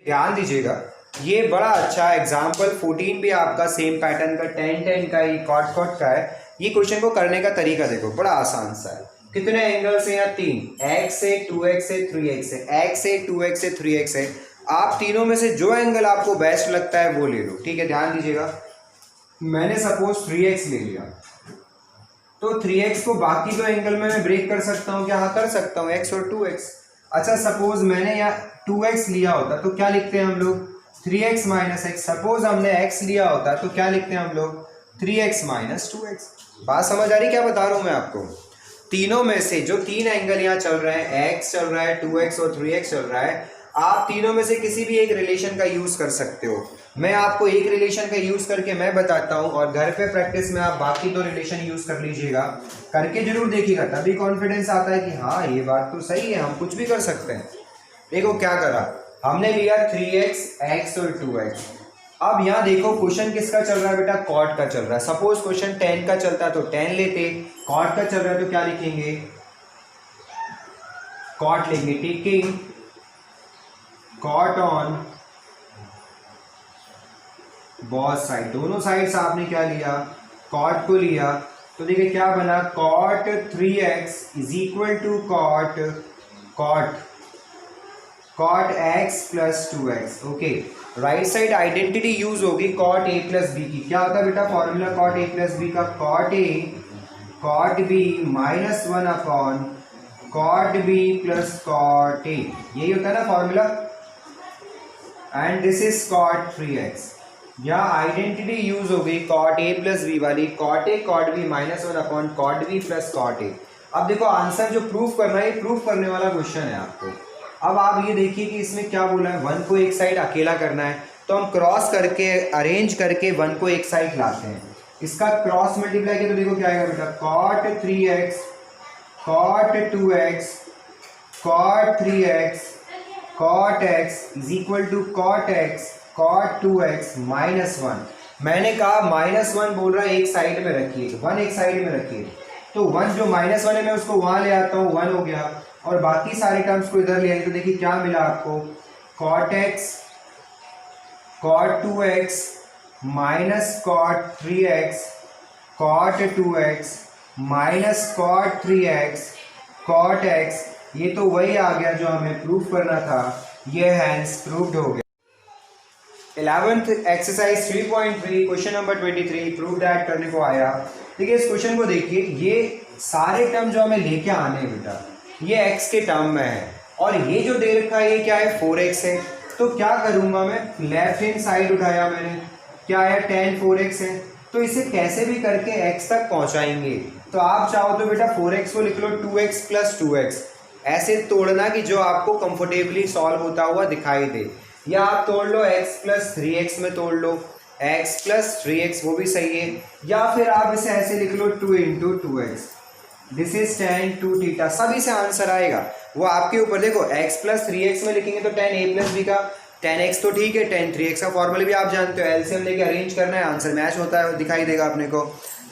ध्यान दीजिएगा, ये बड़ा अच्छा एग्जाम्पल 14 भी आपका सेम पैटर्न का 10 का ही कॉट कॉट का है। ये क्वेश्चन को करने का तरीका देखो, बड़ा आसान सा है। कितने एंगल्स हैं यहाँ? 3, x है, 2x है, 3x है, x है, 2x है, 3x है। आप तीनों में से जो एंगल आपको बेस्ट लगता है वो ले लो, ठीक है। ध्यान दीजिएगा, मैंने सपोज 3x ले लिया, तो 3x को बाकी दो एंगल में मैं ब्रेक कर सकता हूँ क्या? हाँ कर सकता हूँ, x और 2x। अच्छा सपोज मैंने यहाँ 2x लिया होता तो क्या लिखते हैं हम लोग? 3x minus x. सपोज हमने x लिया होता तो क्या लिखते हैं हम लोग? 3x minus 2x। बात समझ आ रही क्या बता रहा हूँ मैं आपको? तीनों में से जो तीन एंगल यहाँ चल रहे हैं, x चल रहा है, 2x और 3x चल रहा है, आप तीनों में से किसी भी एक रिलेशन का यूज कर सकते हो। मैं आपको एक रिलेशन का यूज करके मैं बताता हूँ और घर पे प्रैक्टिस में आप बाकी दो रिलेशन यूज कर लीजिएगा, करके जरूर देखिएगा, तभी कॉन्फिडेंस आता है कि हाँ ये बात तो सही है, हम कुछ भी कर सकते हैं। देखो क्या करा हमने, लिया 3x, x और 2x। अब यहाँ देखो क्वेश्चन किसका चल रहा है बेटा? कॉट का चल रहा है। सपोज क्वेश्चन 10 का चलता है तो 10 लेते, कॉट का चल रहा है तो क्या लिखेंगे? कॉट लेंगे। Taking caught on both side, दोनों साइड्स आपने क्या लिया? कॉट को लिया। तो देखिए क्या बना? Cot 3x is equal to cot x plus 2x। Okay, right side identity use होगी कॉट a प्लस बी की। क्या होता है बेटा formula cot a plus B का? Cot a cot b minus 1 upon cot b plus cot a, यही होता है ना formula. And this is cot 3x। या आइडेंटिटी यूज हो गई कॉट a प्लस बी वाली, cot a cot b minus 1 upon cot b plus cot a। अब देखो आंसर जो प्रूफ करना है, प्रूफ करने वाला क्वेश्चन है आपको। अब आप ये देखिए कि इसमें क्या बोला है, 1 को एक साइड अकेला करना है, तो हम क्रॉस करके अरेंज करके 1 को एक साइड लाते हैं। इसका क्रॉस मल्टीप्लाई किया तो देखो क्या आएगा बेटा? Cot 3x cot 2x cot 3x cot x is equal to cot x cot 2x minus 1। मैंने कहा माइनस 1 बोल रहा है एक साइड में रखिए, 1 एक साइड में रखिए, तो 1 जो माइनस 1 है मैं उसको वहां ले आता हूँ, 1 हो गया, और बाकी सारे टर्म्स को इधर ले आइए। तो देखिए क्या मिला आपको? Cot x cot 2x minus cot 3x cot 2x minus cot 3x cot x। ये तो वही आ गया जो हमें प्रूफ करना था, ये हैंस प्रूव्ड हो गया। 11th exercise 3.3 question number 23 prove that करने को आया। देखिए इस क्वेश्चन को देखिए, ये सारे टर्म जो हमें लेके आने हैं बेटा, ये x के टर्म में है, और ये जो दे रखा है ये क्या है? 4x है। तो क्या करूंगा मैं? लेफ्ट हैंड साइड उठाया मैंने, क्या आया? tan 4x है। तो इसे कैसे भी करके x तक पहुंचाएंगे। तो आप चाहो तो बेटा 4x को लिख लो 2x प्लस 2x, ऐसे तोड़ना कि जो आपको कंफर्टेबली सॉल्व होता हुआ दिखाई दे, या आप तोड़ लो x प्लस 3x में तोड़ लो, x प्लस 3x वो भी सही है, या फिर आप इसे ऐसे लिख लो 2 into 2x, this is tan 2 theta. सभी से आंसर आएगा, वो आपके ऊपर। देखो x प्लस 3x में लिखेंगे तो tan a प्लस b का, tan x तो ठीक है, tan 3x का फॉर्मूला भी आप जानते हो, एलसीएम लेके अरेंज करना है, आंसर मैच होता है, वो दिखाई देगा अपने को।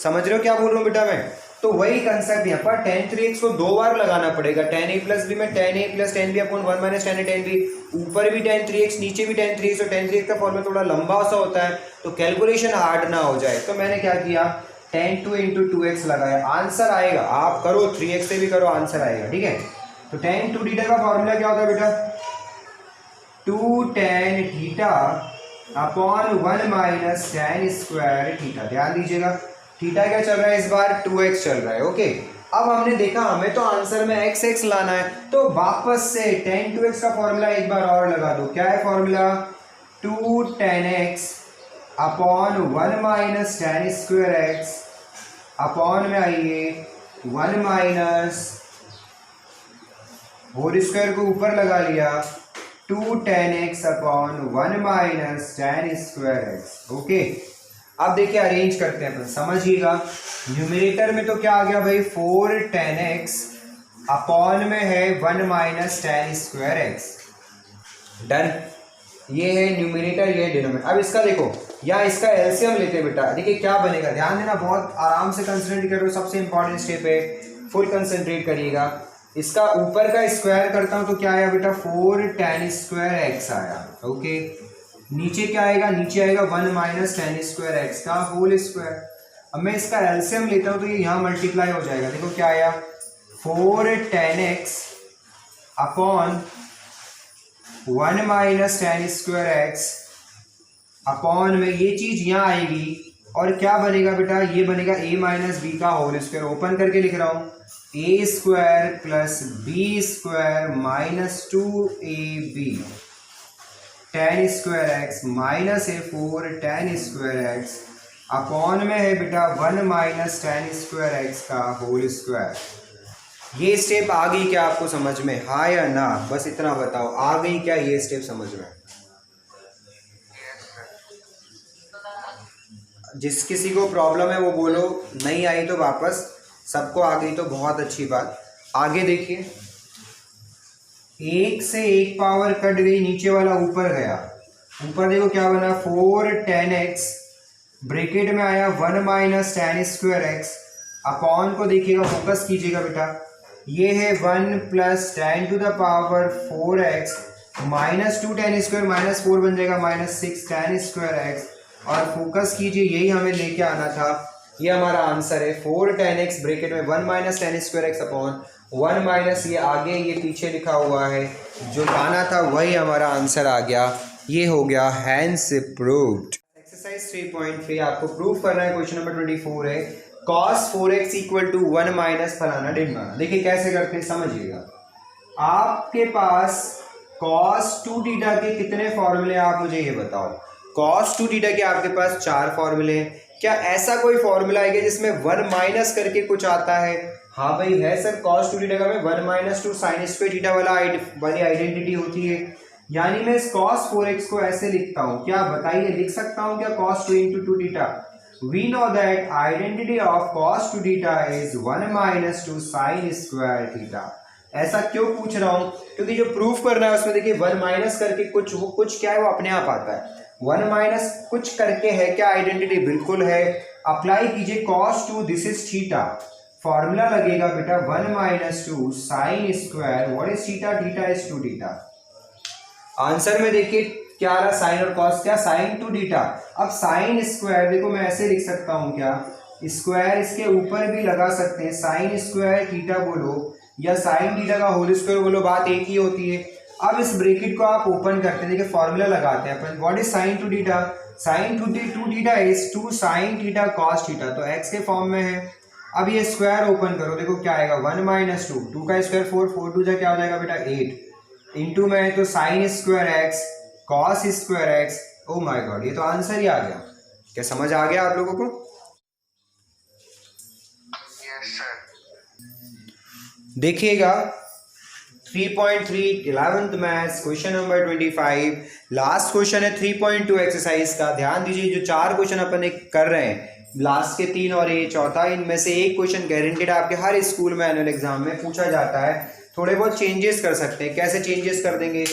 समझ रहे हो क्या बोल रहा हूँ बेटा मैं? तो वही कंसेप्ट यहाँ पर tan 3x को 2 बार लगाना पड़ेगा, tan a प्लस b में tan a plus tan b upon 1 minus tan a tan b, ऊपर भी tan 3x नीचे भी tan 3x, और tan 3x का फॉर्मूला थोड़ा लंबा सा होता है तो कैलकुलेशन हार्ड ना हो जाए, तो मैंने क्या किया? tan 2 इंटू 2x लगाया, आंसर आएगा। आप करो 3x से भी करो, आंसर आएगा, ठीक है। तो tan 2 थीटा का फॉर्मूला क्या होता है बेटा? 2 tan theta upon 1 minus tan square theta. ध्यान दीजिएगा, थीटा क्या चल रहा है इस बार? 2x चल रहा है। ओके, अब हमने देखा हमें तो आंसर में x लाना है, तो वापस से tan 2x का फॉर्मूला एक बार और लगा दो। क्या है formula? 2 tan x upon 1 minus tan square x upon में आइए 1 माइनस होल स्क्वायर को ऊपर लगा लिया, 2 tan x upon 1 minus tan square x। Okay, अब देखिए अरेंज करते हैं, समझिएगा। न्यूमरेटर में तो क्या आ गया भाई? 4 tan x अपॉन में है 1 minus tan square x। Done, ये है न्यूमरेटर, ये है डिनोमिनेटर। अब इसका देखो, या इसका एलसीएम लेते हैं बेटा, देखिए क्या बनेगा। ध्यान देना, बहुत आराम से कंसंट्रेट करो, सबसे इंपॉर्टेंट स्टेप है, फुल कंसंट्रेट करिएगा। इसका ऊपर का स्क्वायर करता हूँ तो क्या आया बेटा 4 tan स्क्वायर एक्स आया। ओके, नीचे क्या आएगा, नीचे आएगा 1 माइनस tan स्क्वायर एक्स का होल स्क्वायर। अब मैं इसका एलसीएम लेता हूँ तो ये यहाँ मल्टीप्लाई हो जाएगा। देखो क्या आया 4 tan x upon 1 minus tan square x upon में ये चीज यहाँ आएगी और क्या बनेगा बेटा, ये बनेगा a माइनस बी का होल स्क्वायर। ओपन करके लिख रहा हूँ a square plus B square minus 2ab tan square x minus A 4 tan square x upon में है बेटा 1 माइनस tan स्क्वायर एक्स का होल स्क्वायर। ये स्टेप आ गई क्या आपको समझ में, हाँ या ना, बस इतना बताओ, आ गई क्या ये स्टेप समझ में? जिस किसी को प्रॉब्लम है वो बोलो, नहीं आई तो वापस, सबको आ गई तो बहुत अच्छी बात। आगे देखिए, एक से एक पावर कट गई, नीचे वाला ऊपर गया, ऊपर देखो क्या बना 4 tan x ब्रैकेट में आया 1 minus tan square x upon को देखिएगा, फोकस कीजिएगा बेटा, ये है 1 plus tan to the power 4x minus 2 tan square minus 4 बन जाएगा माइनस 6 tan स्क्वायर एक्स, और फोकस कीजिए यही हमें लेके आना था, ये हमारा आंसर है 4 tan x ब्रैकेट में 1 minus tan square x upon 1 minus ये आगे ये पीछे लिखा हुआ है, जो लाना था वही हमारा आंसर आ गया। ये हो गया हैंस प्रूव्ड। एक्सरसाइज 3.3 आपको प्रूव करना है, क्वेश्चन नंबर 24 है cos 4x equal to 1 minus फलाना ढिमकाना। देखिए कैसे करते हैं समझिएगा, आपके पास cos 2 थीटा के कितने फॉर्मूले, आप मुझे ये बताओ। cos 2 थीटा के आपके पास 4 फॉर्मूले हैं, क्या ऐसा कोई फॉर्मूला है जिसमें 1 माइनस करके कुछ आता है? हाँ भाई है सर, cos 2 थीटा का में 1 माइनस 2 साइन स्क्वायर थीटा वाली आइडेंटिटी होती है, यानी मैं इस cos 4x को ऐसे लिखता हूँ, क्या बताइए लिख सकता हूँ क्या cos 2 into 2 theta? We know that identity of cos 2 theta is 1 minus 2 sin square theta। ऐसा क्यों पूछ रहा हूँ, क्योंकि जो प्रूफ करना है उसमें देखिए 1 माइनस करके कुछ, वो कुछ क्या है वो अपने आप आता है, 1 माइनस कुछ करके है क्या आइडेंटिटी, बिल्कुल है। अप्लाई कीजिए cos 2 this is theta, formula लगेगा बेटा 1 minus 2 sine square, what is theta, theta is 2 theta. Answer में देखिए क्या आ रहा, साइन और कॉस, क्या साइन 2 थीटा। अब साइन स्क्वायर देखो मैं ऐसे लिख सकता हूँ, क्या स्क्वायर इसके ऊपर भी लगा सकते हैं, साइन स्क्वायर थीटा बोलो या साइन थीटा का होल स्क्वायर बोलो, बात एक ही होती है। अब इस ब्रैकेट को आप ओपन करते हैं, देखिए फॉर्मूला लगाते हैं अपन, what is sine 2 theta, sine 2 theta is 2 sine theta cos theta, तो एक्स के फॉर्म में है। अब ये स्क्वायर ओपन करो, देखो क्या आएगा 1 माइनस 2, 2 का स्क्वायर 4, 4 2 जा क्या हो जाएगा बेटा 8, इंटू में है तो sine square x cos square x. Oh my God, ये तो आंसर ही आ गया। क्या समझ आ गया आप लोगों को? Yes sir. देखिएगा 3.3 11th maths question number 25 last question है 3.2 एक्सरसाइज का। ध्यान दीजिए, जो 4 क्वेश्चन अपन कर रहे हैं, लास्ट के 3 और ये चौथा, इनमें से एक क्वेश्चन गारंटेड आपके हर स्कूल में एनुअल एग्जाम में पूछा जाता है। थोड़े बहुत चेंजेस कर सकते हैं, कैसे चेंजेस कर देंगे,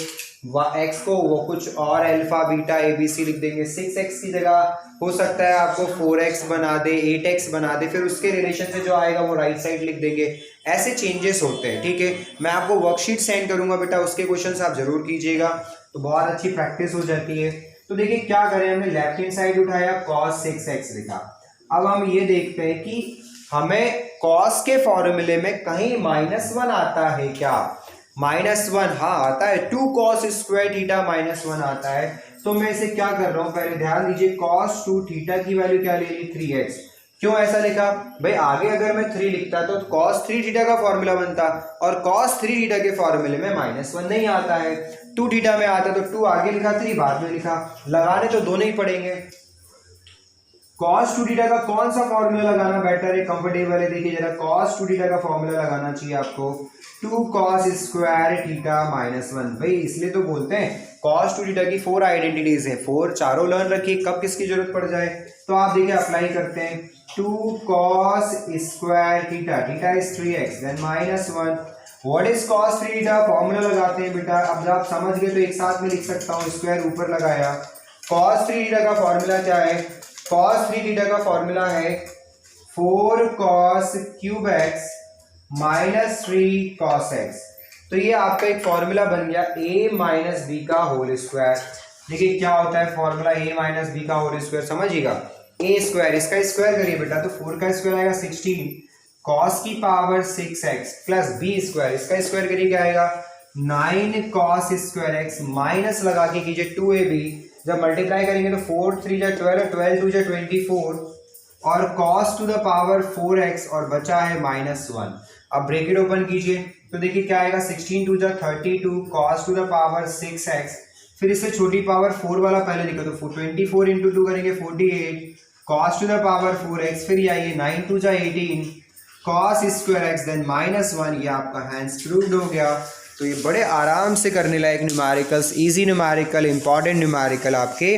एक्स को वो कुछ और अल्फा बीटा ABC लिख देंगे, 6x की जगह हो सकता है आपको 4x बना दे, 8x बना दे, फिर उसके रिलेशन से जो आएगा वो राइट साइड लिख देंगे। ऐसे चेंजेस होते हैं, ठीक है। मैं आपको वर्कशीट सेंड करूंगा बेटा, उसके क्वेश्चन आप जरूर कीजिएगा, तो बहुत अच्छी प्रैक्टिस हो जाती है। तो देखिए क्या करें, हमने लेफ्ट हैंड साइड उठाया, cos 6x लिखा। अब हम ये देखते हैं कि हमें cos के फॉर्मूले में कहीं -1 आता है क्या? -1 हाँ आता है, 2 cos स्क्वायर थीटा -1 आता है। तो मैं इसे क्या कर रहा हूं, पहले ध्यान दीजिए, cos 2 थीटा की वैल्यू क्या ले ली 3x। क्यों ऐसा लिखा भाई, आगे अगर मैं 3 लिखता तो cos 3 थीटा का फॉर्मूला बनता, और cos 3 थीटा के फॉर्मूले में -1 नहीं आता है, 2 थीटा में आता, तो 2 आगे लिखा 3 बाद में लिखा, लगाने तो दोनों ही पड़ेंगे। cos 2 थीटा का कौन सा फॉर्मूला लगाना बेटर है, कंफर्टेबल है? देखिए जरा, cos 2 थीटा का फॉर्मूला लगाना चाहिए आपको 2 cos स्क्वायर थीटा -1। भाई इसलिए तो बोलते हैं cos 2 थीटा की 4 आइडेंटिटीज है, 4 चारों लर्न रखिए, कब किसकी जरूरत पड़ जाए। तो आप देखिए अप्लाई करते हैं, 2 cos square theta, theta is 3x, then -1, what is cos 3 theta, formula लगाते हैं बेटा। अब जब आप समझ गए तो एक साथ में लिख सकता हूँ, स्क्वायर ऊपर लगाया, cos 3 थीटा का फॉर्मूला क्या है, cos 3 थीटा का फॉर्मूला है 4 cos cube x minus 3 cos x। तो ये आपका एक फॉर्मूला बन गया a माइनस बी का होल स्क्वायर। देखिए क्या होता है फॉर्मूला a माइनस बी का होल स्क्वायर, समझिएगा। a स्क्वायर, इसका स्क्वायर करिए बेटा, तो 4 का स्क्वायर आएगा 16 cos की power 6x plus b square, इसका स्क्वायर करिए क्या आएगा 9 cos स्क्वायर x माइनस लगा के कीजिए 2ab, जब मल्टीप्लाई करेंगे तो 4 3 जा 12, 12 2 जा 24 और cos to the power 4x और बचा है -1। अब ब्रैकेट ओपन कीजिए तो देखिए क्या आएगा 16 2 जा 32 cos to the power 6x, फिर इससे छोटी पावर 4 वाला पहले लिखो तो 24 इंटू 2 करेंगे 48 cos to the power 4x, फिर ये आइए 9 2 जा 18 cos स्क्वायर x देन -1। ये आपका हैंड्स प्रूव्ड हो गया। तो ये बड़े आराम से करने लायक numericals, easy numerical, important numerical आपके